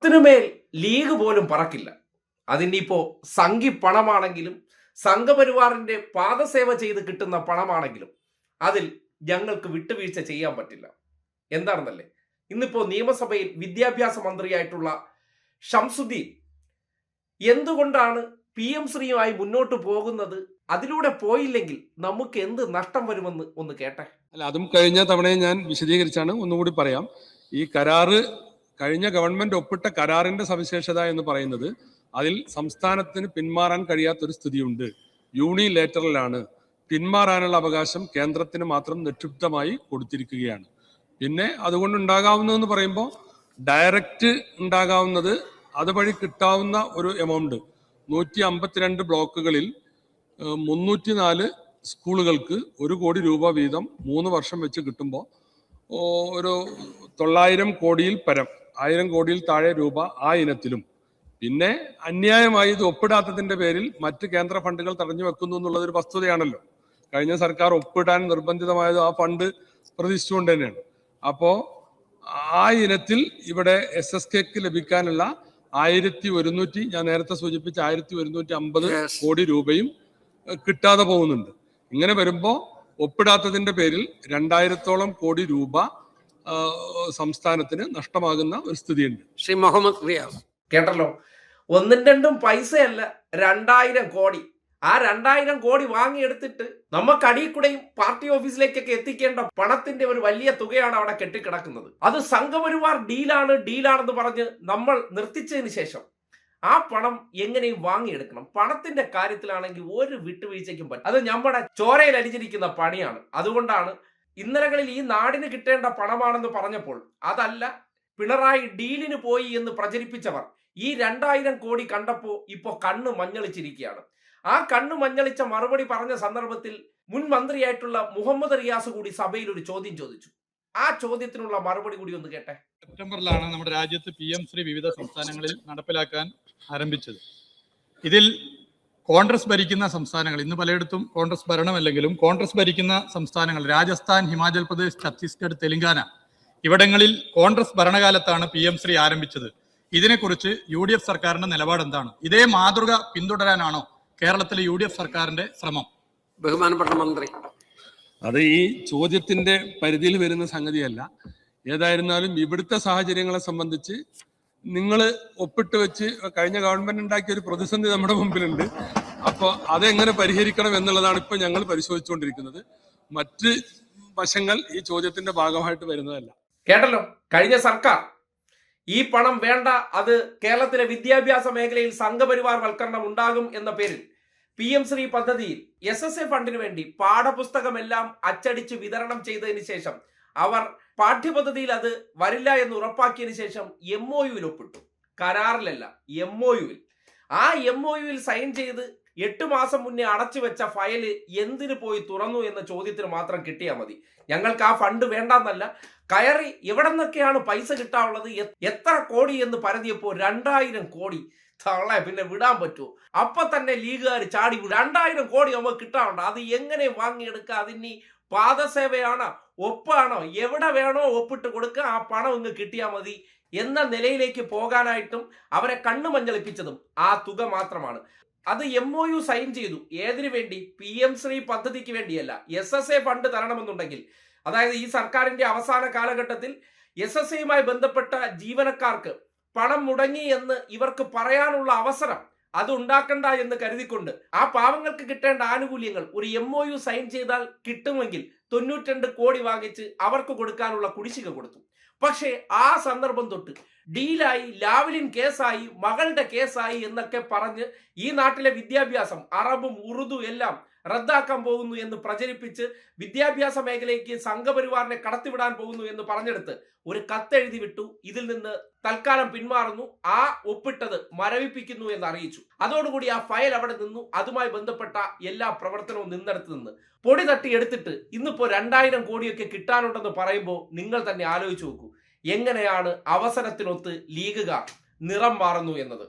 ത്തിനുമേൽ league പോലും പറക്കില്ല. അതിനിപ്പോ സംഘി പണമാണെങ്കിലും സംഘപരിവാറിന്റെ പാദസേവ ചെയ്ത് കിട്ടുന്ന പണമാണെങ്കിലും അതിൽ ഞങ്ങൾക്ക് വിട്ടുവീഴ്ച ചെയ്യാൻ പറ്റില്ല. എന്താണെന്നല്ലേ, ഇന്നിപ്പോ നിയമസഭയിൽ വിദ്യാഭ്യാസ മന്ത്രിയായിട്ടുള്ള ഷംസുദ്ദീൻ എന്തുകൊണ്ടാണ് PM ശ്രീയുമായി മുന്നോട്ട് പോകുന്നത്, അതിലൂടെ പോയില്ലെങ്കിൽ നമുക്ക് എന്ത് നഷ്ടം വരുമെന്ന് ഒന്ന് കേട്ടെ. അല്ല, അതും കഴിഞ്ഞ തവണയും ഞാൻ വിശദീകരിച്ചാണ്, ഒന്നുകൂടി പറയാം. ഈ കരാറ് കഴിഞ്ഞ ഗവൺമെന്റ് ഒപ്പിട്ട കരാറിന്റെ സവിശേഷത എന്ന് പറയുന്നത് അതിൽ സംസ്ഥാനത്തിന് പിന്മാറാൻ കഴിയാത്തൊരു സ്ഥിതിയുണ്ട്. യൂണിലേറ്ററലാണ്. പിന്മാറാനുള്ള അവകാശം കേന്ദ്രത്തിന് മാത്രം നിക്ഷിപ്തമായി കൊടുത്തിരിക്കുകയാണ്. പിന്നെ അതുകൊണ്ട് ഉണ്ടാകാവുന്നതെന്ന് പറയുമ്പോൾ ഡയറക്റ്റ് ഉണ്ടാകാവുന്നത് അതുവഴി കിട്ടാവുന്ന ഒരു എമൗണ്ട് 152 ബ്ലോക്കുകളിൽ 304 സ്കൂളുകൾക്ക് 1 കോടി രൂപ വീതം 3 വർഷം വെച്ച് കിട്ടുമ്പോൾ ഒരു 900 കോടിയിൽ പരം, 1000 കോടിയിൽ താഴെ രൂപ ആ ഇനത്തിലും, പിന്നെ അന്യായമായി ഇത് ഒപ്പിടാത്തതിന്റെ പേരിൽ മറ്റ് കേന്ദ്ര ഫണ്ടുകൾ തടഞ്ഞു വെക്കുന്നു എന്നുള്ളതൊരു വസ്തുതയാണല്ലോ. കഴിഞ്ഞ സർക്കാർ ഒപ്പിടാൻ നിർബന്ധിതമായത് ആ ഫണ്ട് പ്രതീക്ഷിച്ചുകൊണ്ട് തന്നെയാണ്. അപ്പോ ആ ഇനത്തിൽ ഇവിടെ SSKക്ക് ലഭിക്കാനുള്ള 1100, ഞാൻ നേരത്തെ സൂചിപ്പിച്ച 1150 കോടി രൂപയും കിട്ടാതെ പോകുന്നുണ്ട്. ഇങ്ങനെ വരുമ്പോ ഒപ്പിടാത്തതിന്റെ പേരിൽ 2000-ഓളം കോടി രൂപ സംസ്ഥാനത്തിന് നഷ്ടമാകുന്ന ഒരു സ്ഥിതിയുണ്ട്. ശ്രീ മുഹമ്മദ് റിയാസ് കേട്ടല്ലോ, 1-2 പൈസയല്ല, 2000 കോടി. ആ 2000 കോടി വാങ്ങിയെടുത്തിട്ട് നമുക്ക് അടിയിൽ കൂടെയും പാർട്ടി ഓഫീസിലേക്കൊക്കെ എത്തിക്കേണ്ട പണത്തിന്റെ ഒരു വലിയ തുകയാണ് അവിടെ കെട്ടിക്കിടക്കുന്നത്. അത് സംഘപരിവാർ ഡീലാണെന്ന് പറഞ്ഞ് നമ്മൾ നിർത്തിച്ചതിന് ശേഷം ആ പണം എങ്ങനെയും വാങ്ങിയെടുക്കണം. പണത്തിന്റെ കാര്യത്തിലാണെങ്കിൽ ഒരു വിട്ടുവീഴ്ചയ്ക്കും പറ്റും. അത് നമ്മുടെ ചോരയിൽ അലിഞ്ഞിരിക്കുന്ന പണിയാണ്. അതുകൊണ്ടാണ് ഇന്നലകളിൽ ഈ നാടിന് കിട്ടേണ്ട പണമാണെന്ന് പറഞ്ഞപ്പോൾ അതല്ല, പിണറായി ഡീലിന് പോയി എന്ന് പ്രചരിപ്പിച്ചവർ ഈ 2000 കോടി കണ്ടപ്പോ ഇപ്പോ കണ്ണ് മഞ്ഞളിച്ചിരിക്കുകയാണ്. ആ കണ്ണ് മഞ്ഞളിച്ച മറുപടി പറഞ്ഞ സന്ദർഭത്തിൽ മുൻ മന്ത്രിയായിട്ടുള്ള മുഹമ്മദ് റിയാസ് കൂടി സഭയിൽ ഒരു ചോദ്യം ചോദിച്ചു. ആ ചോദ്യത്തിനുള്ള മറുപടി കൂടി ഒന്ന് കേട്ടെ. സെപ്റ്റംബറിലാണ് നമ്മുടെ രാജ്യത്ത് PM ശ്രീ വിവിധ സംസ്ഥാനങ്ങളിൽ നടപ്പിലാക്കാൻ ആരംഭിച്ചത്. ഇതിൽ കോൺഗ്രസ് ഭരിക്കുന്ന സംസ്ഥാനങ്ങൾ, ഇന്ന് പലയിടത്തും കോൺഗ്രസ് ഭരണമല്ലെങ്കിലും കോൺഗ്രസ് ഭരിക്കുന്ന സംസ്ഥാനങ്ങൾ രാജസ്ഥാൻ, ഹിമാചൽ പ്രദേശ്, ഛത്തീസ്ഗഡ്, തെലങ്കാന ഇവിടങ്ങളിൽ കോൺഗ്രസ് ഭരണകാലത്താണ് PM ശ്രീ ആരംഭിച്ചത്. ഇതിനെക്കുറിച്ച് UDF സർക്കാരിന്റെ നിലപാട് എന്താണ്? ഇതേ മാതൃക പിന്തുടരാനാണോ കേരളത്തിലെ UDF സർക്കാരിന്റെ ശ്രമം? ബഹുമാനപ്പെട്ട മന്ത്രി, അത് ഈ ചോദ്യത്തിന്റെ പരിധിയിൽ വരുന്ന സംഗതിയല്ല. ഏതായിരുന്നാലും ഇവിടുത്തെ സാഹചര്യങ്ങളെ സംബന്ധിച്ച് നിങ്ങൾ ഒപ്പിട്ട് വെച്ച് കഴിഞ്ഞ ഗവൺമെന്റ് ഉണ്ടാക്കിയ ഒരു പ്രതിസന്ധി നമ്മുടെ മുമ്പിലുണ്ട്. അപ്പോൾ അതെങ്ങനെ പരിഹരിക്കണം എന്നുള്ളതാണ് ഇപ്പൊ ഞങ്ങൾ പരിശോധിച്ചുകൊണ്ടിരിക്കുന്നത്. മറ്റ് വശങ്ങൾ ഈ ചോദ്യത്തിന്റെ ഭാഗമായിട്ട് വരുന്നതല്ല. കേട്ടല്ലോ, കഴിഞ്ഞ സർക്കാർ ഈ പണം വേണ്ട, അത് കേരളത്തിലെ വിദ്യാഭ്യാസ മേഖലയിൽ സംഘപരിവാർ വൽക്കരണം ഉണ്ടാകും എന്ന പേരിൽ PM ശ്രീ പദ്ധതിയിൽ SSA ഫണ്ടിന് വേണ്ടി പാഠപുസ്തകമെല്ലാം അച്ചടിച്ച് വിതരണം ചെയ്തതിന് ശേഷം അവർ പാഠ്യപദ്ധതിയിൽ അത് വരില്ല എന്ന് ഉറപ്പാക്കിയതിനു ശേഷം MOUവിൽ ഒപ്പിട്ടു. കരാറിലല്ല, MOUവിൽ. ആ MOUവിൽ സൈൻ ചെയ്ത് 8 മാസം മുന്നേ അടച്ചു വെച്ച ഫയല് എന്തിനു പോയി തുറന്നു എന്ന ചോദ്യത്തിന് മാത്രം കിട്ടിയാൽ മതി. ഞങ്ങൾക്ക് ആ ഫണ്ട് വേണ്ടെന്നല്ല, കയറി എവിടെ നിന്നൊക്കെയാണ് പൈസ കിട്ടാനുള്ളത്, എത്ര കോടി എന്ന് പരതിയപ്പോ 2000 കോടി. തള്ളെ പിന്നെ വിടാൻ പറ്റുമോ? അപ്പൊ തന്നെ ലീഗുകാർ ചാടി 2000 കോടി നമുക്ക് കിട്ടാറുണ്ട്. അത് എങ്ങനെ വാങ്ങിയെടുക്കുക? അതിനി പാദസേവയാണോ, ഒപ്പാണോ, എവിടെ വേണോ ഒപ്പിട്ട് കൊടുക്കുക, ആ പണം ഇങ്ങ് കിട്ടിയാൽ മതി എന്ന നിലയിലേക്ക് പോകാനായിട്ടും അവരെ കണ്ണു മഞ്ഞളിപ്പിച്ചതും ആ തുക മാത്രമാണ്. അത് MOU സൈൻ ചെയ്തു. ഏതിനു വേണ്ടി? PM ശ്രീ പദ്ധതിക്ക് വേണ്ടിയല്ല. SSA ഫണ്ട് തരണമെന്നുണ്ടെങ്കിൽ, അതായത് ഈ സർക്കാരിന്റെ അവസാന കാലഘട്ടത്തിൽ SSAയുമായി ബന്ധപ്പെട്ട ജീവനക്കാർക്ക് പണം മുടങ്ങി എന്ന് ഇവർക്ക് പറയാനുള്ള അവസരം അത് ഉണ്ടാക്കണ്ട എന്ന് കരുതിക്കൊണ്ട് ആ പാവങ്ങൾക്ക് കിട്ടേണ്ട ആനുകൂല്യങ്ങൾ ഒരു MOU സൈൻ ചെയ്താൽ കിട്ടുമെങ്കിൽ 92 കോടി വാങ്ങിച്ച് അവർക്ക് കൊടുക്കാനുള്ള കുടിശ്ശിക കൊടുത്തു. പക്ഷേ ആ സന്ദർഭം തൊട്ട് ഡീലായി, ലാവ്ലിൻ കേസായി, മകളുടെ കേസായി എന്നൊക്കെ പറഞ്ഞ് ഈ നാട്ടിലെ വിദ്യാഭ്യാസം അറബും ഉറുദു എല്ലാം റദ്ദാക്കാൻ പോകുന്നു എന്ന് പ്രചരിപ്പിച്ച് വിദ്യാഭ്യാസ മേഖലയ്ക്ക് സംഘപരിവാറിനെ കടത്തിവിടാൻ പോകുന്നു എന്ന് പറഞ്ഞെടുത്ത് ഒരു കത്തെഴുതി വിട്ടു. ഇതിൽ നിന്ന് തൽക്കാലം പിന്മാറുന്നു, ആ ഒപ്പിട്ടത് മരവിപ്പിക്കുന്നു എന്ന് അറിയിച്ചു. അതോടുകൂടി ആ ഫയൽ അവിടെ നിന്നു. അതുമായി ബന്ധപ്പെട്ട എല്ലാ പ്രവർത്തനവും നിന്നെടുത്ത് നിന്ന് പൊടി തട്ടി എടുത്തിട്ട് ഇന്നിപ്പോ 2000 കോടിയൊക്കെ കിട്ടാനുണ്ടെന്ന് പറയുമ്പോൾ നിങ്ങൾ തന്നെ ആലോചിച്ച് നോക്കൂ, എങ്ങനെയാണ് അവസരത്തിനൊത്ത് ലീഗുകാർ നിറം മാറുന്നു എന്നത്.